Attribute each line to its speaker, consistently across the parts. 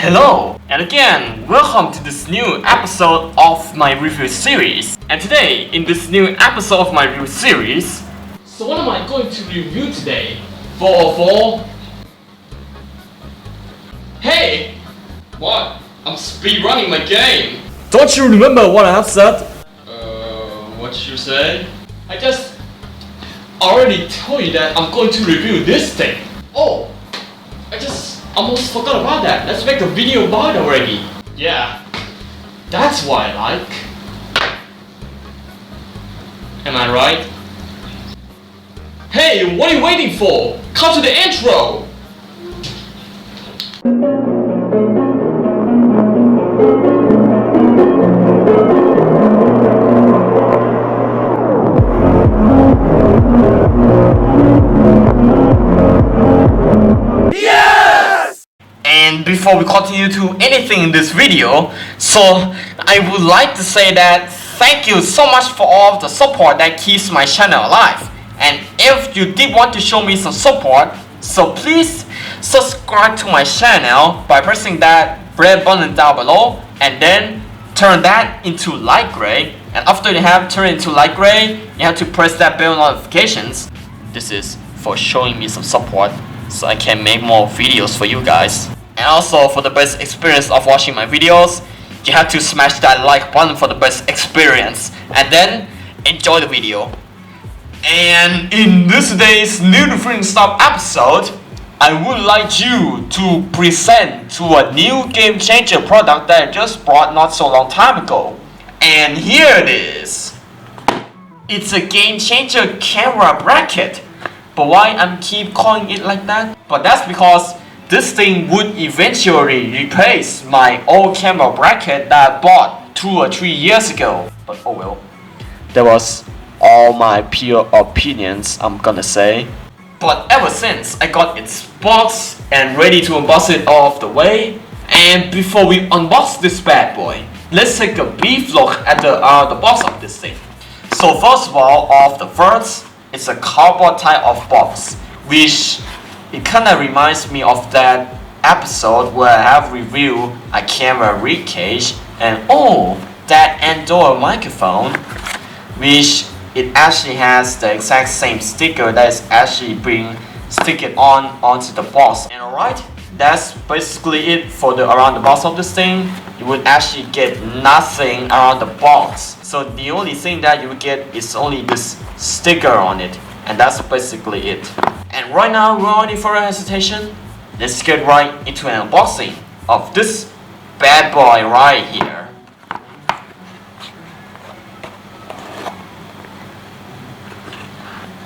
Speaker 1: Hello, and again, welcome to this new episode of my review series. And today, in this new episode of my review series, so what am I going to review today? 404? Hey! What? I'm speedrunning my game! Don't you remember what I have said? What did you say? I just already told you that I'm going to review this thing. Oh! I just almost forgot about that. Let's make a video about it already. Yeah, that's what I like. Am I right? Hey, what are you waiting for? Come to the intro! And before we continue to anything in this video, so I would like to say that thank you so much for all of the support that keeps my channel alive. And if you did want to show me some support, so please subscribe to my channel by pressing that red button down below and then turn that into light gray. And after you have turned it into light gray, you have to press that bell notifications. This is for showing me some support so I can make more videos for you guys. And also, for the best experience of watching my videos, you have to smash that like button for the best experience. And then, enjoy the video. And in this day's new different stuff episode, I would like you to present to a new game changer product that I just bought not so long time ago. And here it is. It's a game changer camera bracket. But why I keep calling it like that? But that's because this thing would eventually replace my old camera bracket that I bought 2 or 3 years ago. But oh well. That was all my pure opinions, I'm gonna say. But ever since I got its box and ready to unbox it all of the way, and before we unbox this bad boy, let's take a brief look at the box of this thing. So first of all, off the first, it's a cardboard type of box, which it kinda reminds me of that episode where I have reviewed a camera reed cage and oh, that Android microphone, which it actually has the exact same sticker that is actually being sticked onto the box. And alright, that's basically it for the around the box of this thing. You would actually get nothing around the box. So the only thing that you would get is only this sticker on it. And that's basically it. And right now, without any further hesitation, let's get right into an unboxing of this bad boy right here.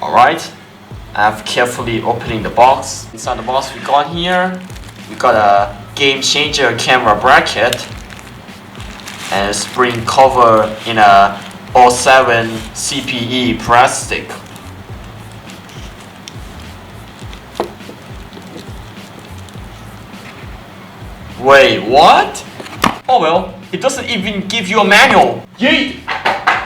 Speaker 1: Alright, I have carefully opening the box. Inside the box we got a game changer camera bracket and a spring cover in a 07 CPE plastic. Wait, what? Oh well, it doesn't even give you a manual. Yeet!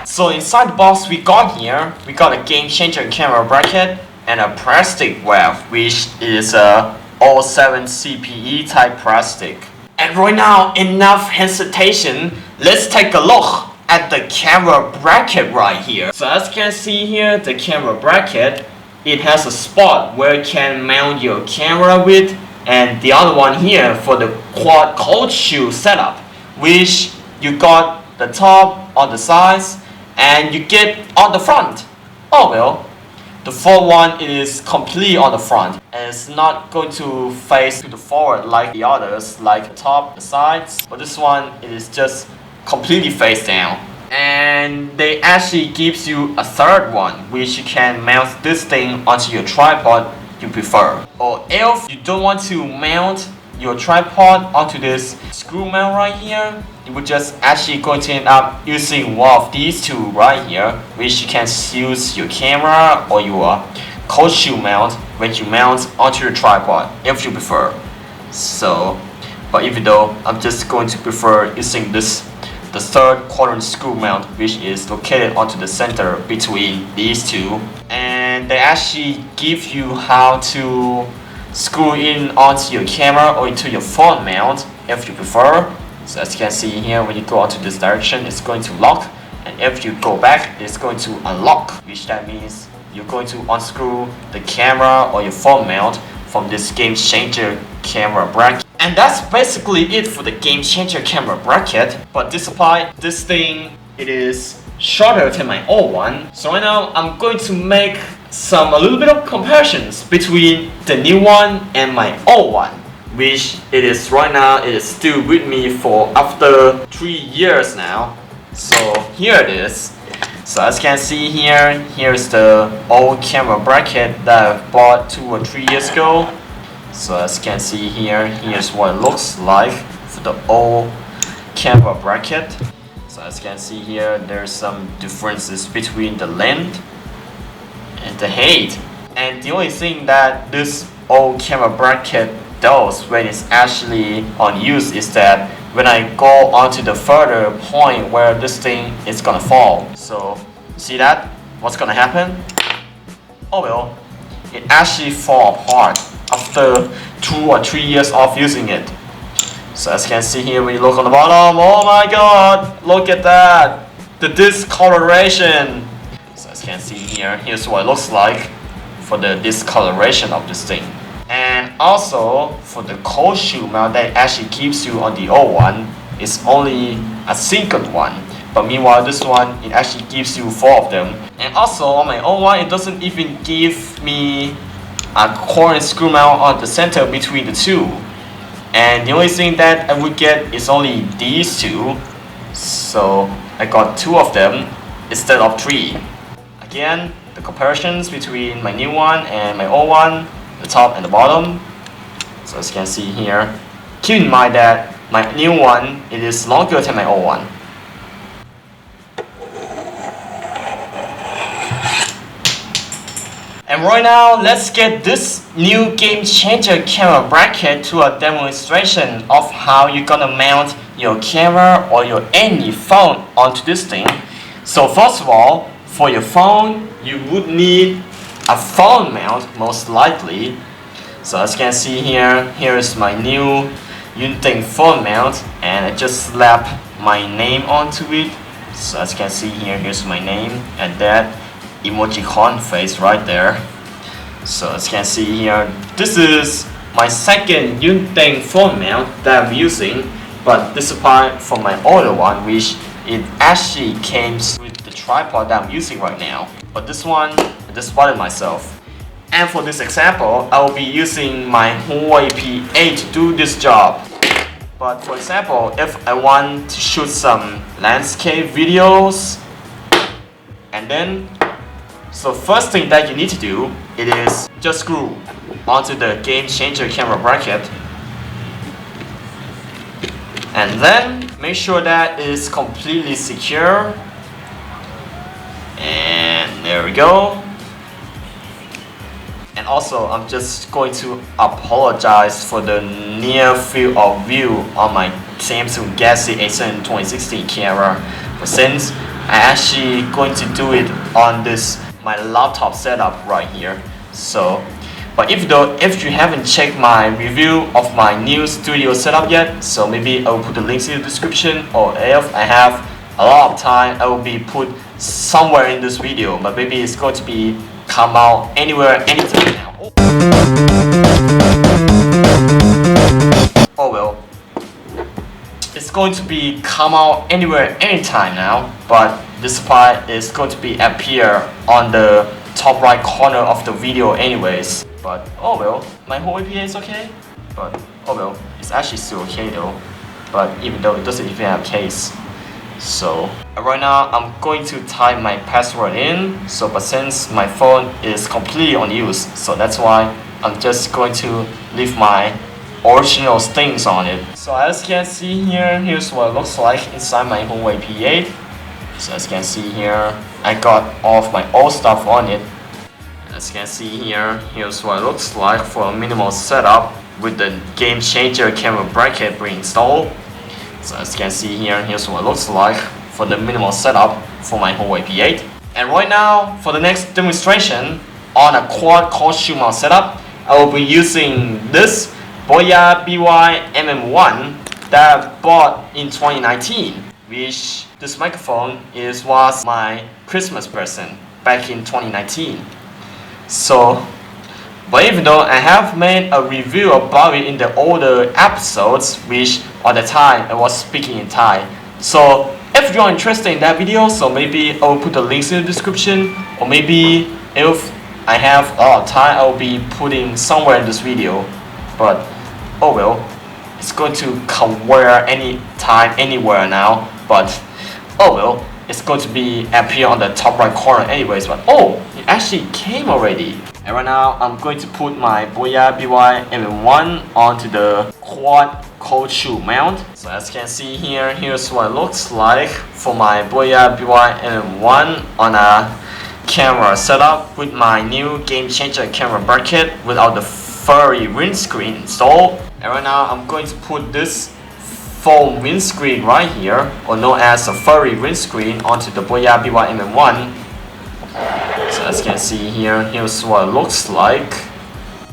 Speaker 1: So inside the box we got a game changer camera bracket and a plastic wrap, which is a 07 CPE type plastic. And right now, enough hesitation, let's take a look at the camera bracket right here. So as you can see here, the camera bracket, it has a spot where you can mount your camera with, and the other one here for the quad cold shoe setup, which you got the top on the sides and you get on the front. Oh well, the fourth one is completely on the front and it's not going to face to the forward like the others, like the top, the sides, but this one it is just completely face down. And they actually gives you a third one, which you can mount this thing onto your tripod you prefer. Or if you don't want to mount your tripod onto this screw mount right here, you would just actually going to end up using one of these two right here, which you can use your camera or your cold shoe mount when you mount onto your tripod if you prefer. So, but even though I'm just going to prefer using the third quadrant screw mount, which is located onto the center between these two. And they actually give you how to screw in onto your camera or into your phone mount if you prefer. So as you can see here, when you go onto this direction, it's going to lock, and if you go back, it's going to unlock, which that means you're going to unscrew the camera or your phone mount from this game changer camera bracket. And that's basically it for the game changer camera bracket. But despite this thing, it is shorter than my old one. So right now I'm going to make a little bit of comparisons between the new one and my old one, which it is right now. It is still with me for after 3 years now. So here it is. So as you can see here, here's the old camera bracket that I bought 2 or 3 years ago. So as you can see here, here's what it looks like for the old camera bracket. So as you can see here, there's some differences between the length and the height. And the only thing that this old camera bracket does when it's actually on use is that when I go onto the further point where this thing is gonna fall. So see that? What's gonna happen? Oh well, it actually fall apart after 2 or 3 years of using it. So as you can see here, when you look on the bottom, oh my god, look at that, the discoloration. So as you can see here, here's what it looks like for the discoloration of this thing. And also for the cold shoe mount that actually gives you on the old one, it's only a single one. But meanwhile this one, it actually gives you 4 of them. And also on my old one, it doesn't even give me a core and screw mount on the center between the two. And the only thing that I would get is only these 2. So I got 2 of them instead of 3. Again, the comparisons between my new one and my old one, the top and the bottom. So as you can see here, keep in mind that my new one, it is longer than my old one. And right now, let's get this new game changer camera bracket to a demonstration of how you're gonna mount your camera or your any phone onto this thing. So first of all, for your phone, you would need a phone mount most likely. So as you can see here, here is my new Ryukin phone mount, and I just slap my name onto it. So as you can see here, here's my name and that emojicon face right there. So as you can see here, this is my second Ryukin phone mount that I'm using, but this is apart from my older one, which it actually came with the tripod that I'm using right now. But this one, I just bought it myself. And for this example, I will be using my Huawei P8 to do this job. But for example, if I want to shoot some landscape videos, and then, so first thing that you need to do, it is just screw onto the game changer camera bracket. And then make sure that it is completely secure. And there we go. And also, I'm just going to apologize for the near field of view on my Samsung Galaxy A7 2016 camera. But since I actually going to do it on this my laptop setup right here. So, but if you haven't checked my review of my new studio setup yet, so maybe I will put the links in the description, or if I have a lot of time, I will be put somewhere in this video. But maybe it's going to be come out anywhere, anytime now. Oh well, it's going to be come out anywhere, anytime now. But this part is going to be appear on the top right corner of the video anyways. But oh well, my whole APA is okay. But oh well, it's actually still okay though. But even though it doesn't even have case. So right now I'm going to type my password in. So but since my phone is completely unused, so that's why I'm just going to leave my original things on it. So as you can see here, here's what it looks like inside my Huawei P8. So as you can see here, I got all of my old stuff on it. As you can see here, here's what it looks like for a minimal setup with the game changer camera bracket pre-installed. So as you can see here, here's what it looks like for the minimal setup for my Huawei P8. And right now, for the next demonstration on a quad shoe mount setup, I will be using this Boya BY MM1 that I bought in 2019, which this microphone was my Christmas present back in 2019. So, but even though I have made a review about it in the older episodes, which at the time I was speaking in Thai. So if you're interested in that video, so maybe I will put the links in the description, or maybe if I have a lot of time, I will be putting somewhere in this video. But oh well, it's going to come where any time, anywhere now. But oh well, it's going to be appear on the top right corner anyways. But oh, it actually came already. And right now, I'm going to put my Boya BY MM1 onto the quad cold shoe mount. So as you can see here, here's what it looks like for my Boya BY MM1 on a camera setup with my new game changer camera bracket without the furry windscreen installed. And right now, I'm going to put this foam windscreen right here, or known as a furry windscreen, onto the Boya BY MM1. So as you can see here, here's what it looks like.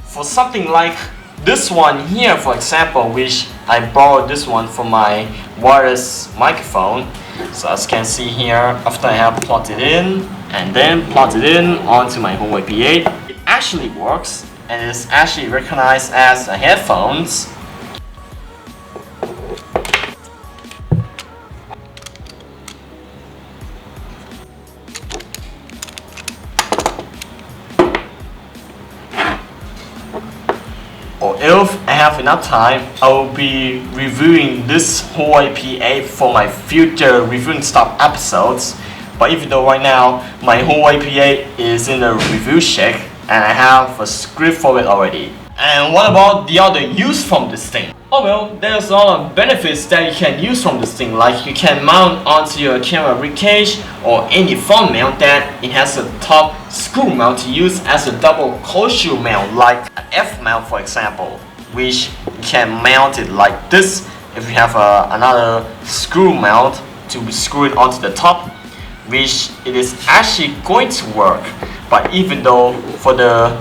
Speaker 1: For something like this one here, for example, which I borrowed this one for my wireless microphone. So as you can see here, after I have plugged it in and then plugged it in onto my Huawei P8, it actually works and is actually recognized as a headphones. Or if I have enough time, I will be reviewing this Huawei P8 for my future reviewing stuff episodes. But even though right now my Huawei P8 is in a review check and I have a script for it already. And what about the other use from this thing? Oh well, there's a lot of benefits that you can use from this thing, like you can mount onto your camera rib cage or any phone mount that it has a top screw mount to use as a double cold shoe mount, like an F mount for example, which you can mount it like this if you have another screw mount to screw it onto the top, which it is actually going to work. But even though for the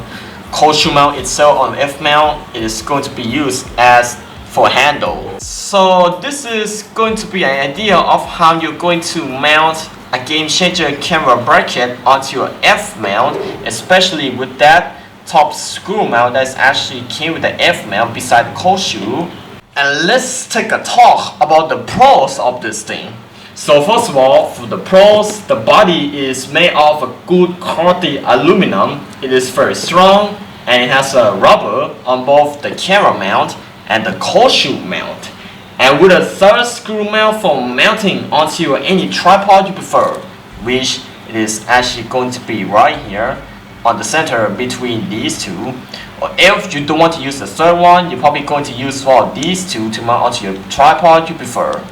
Speaker 1: cold shoe mount itself on F mount, it is going to be used as for handle. So this is going to be an idea of how you're going to mount a game changer camera bracket onto your F mount, especially with that top screw mount that's actually came with the F mount beside the cold shoe. And let's take a talk about the pros of this thing. So first of all, for the pros, the body is made of a good quality aluminum. It is very strong and it has a rubber on both the camera mount and the cold shoe mount. And with a third screw mount for mounting onto any tripod you prefer, which it is actually going to be right here on the center between these two. Or if you don't want to use the third one, you're probably going to use one of these two to mount onto your tripod you prefer.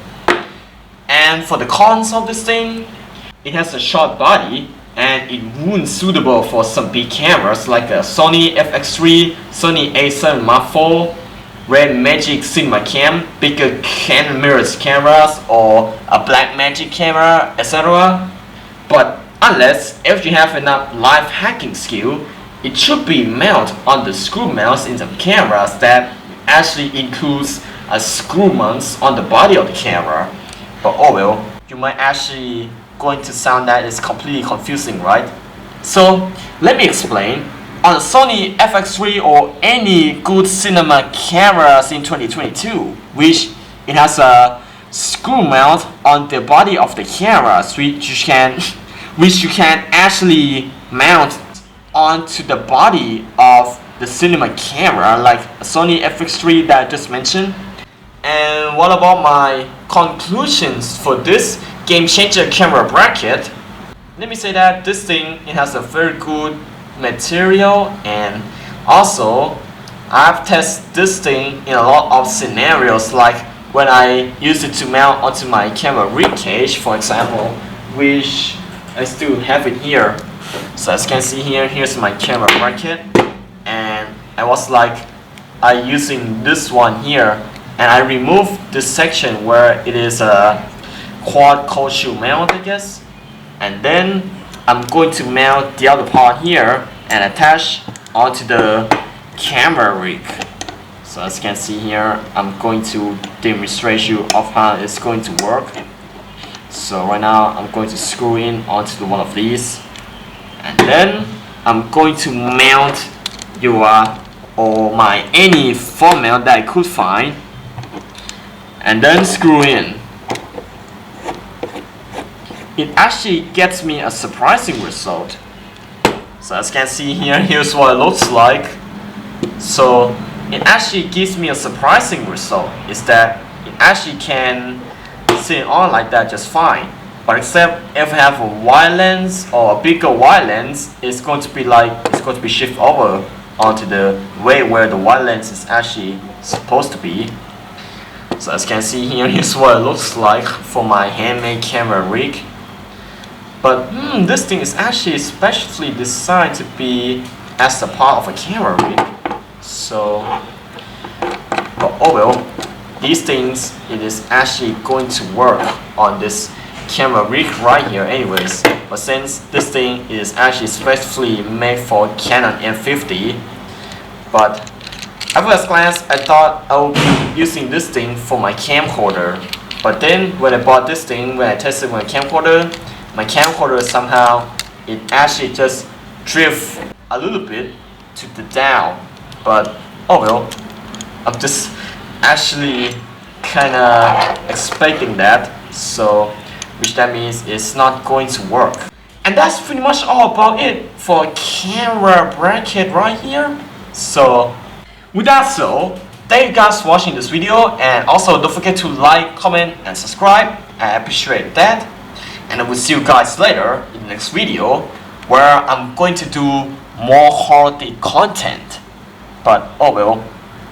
Speaker 1: And for the cons of this thing, it has a short body and it wouldn't suitable for some big cameras like a Sony FX3, Sony A7 Mark IV, Red Magic Cinema Cam, bigger Canon mirrorless cameras, or a Blackmagic camera, etc. But unless if you have enough live hacking skill, it should be mounted on the screw mounts in some cameras that actually includes a screw mounts on the body of the camera. But oh well, you might actually going to sound that is completely confusing, right? So let me explain. On the Sony FX3 or any good cinema cameras in 2022, which it has a screw mount on the body of the camera, which you can actually mount onto the body of the cinema camera, like a Sony FX3 that I just mentioned. And what about my conclusions for this game changer camera bracket? Let me say that this thing, it has a very good material, and also I've tested this thing in a lot of scenarios, like when I use it to mount onto my camera rib cage, for example, which I still have it here. So as you can see here, here's my camera bracket, and I was like using this one here, and I removed this section where it is a quad cold shoe mount, I guess, and then I'm going to mount the other part here and attach onto the camera rig. So as you can see here, I'm going to demonstrate you of how it's going to work. So right now I'm going to screw in onto one of these, and then I'm going to mount or my any phone mount that I could find, and then screw in. It actually gets me a surprising result. So as you can see here, here's what it looks like. So it actually gives me a surprising result, is that it actually can sit on like that just fine. But except if I have a wide lens or a bigger wide lens, it's going to be shift over onto the way where the wide lens is actually supposed to be. So as you can see here, here's what it looks like for my handmade camera rig. But this thing is actually specially designed to be as a part of a camera rig. So, but oh well, these things, it is actually going to work on this camera rig right here anyways. But since this thing is actually specifically made for Canon M50, but at first glance I thought I would be using this thing for my camcorder. But then when I bought this thing, when I tested my camcorder somehow, it actually just drift a little bit to the down. But oh well, I'm just actually kinda expecting that, so which that means it's not going to work. And that's pretty much all about it for a camera bracket right here. So with that, thank you guys for watching this video, and also don't forget to like, comment and subscribe. I appreciate that. And I will see you guys later in the next video, where I'm going to do more quality content. But oh well,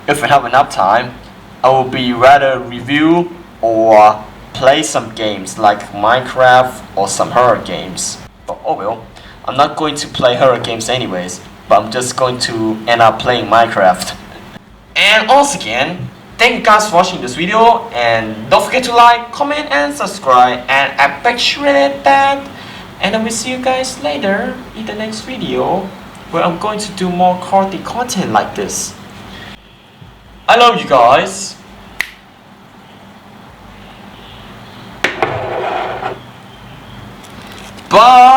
Speaker 1: if I have enough time, I will be rather review or play some games like Minecraft or some horror games. But oh well, I'm not going to play horror games anyways, but I'm just going to end up playing Minecraft. And once again, thank you guys for watching this video, and don't forget to like, comment and subscribe, and I appreciate that. And I will see you guys later in the next video, where I'm going to do more quality content like this. I love you guys. Bye.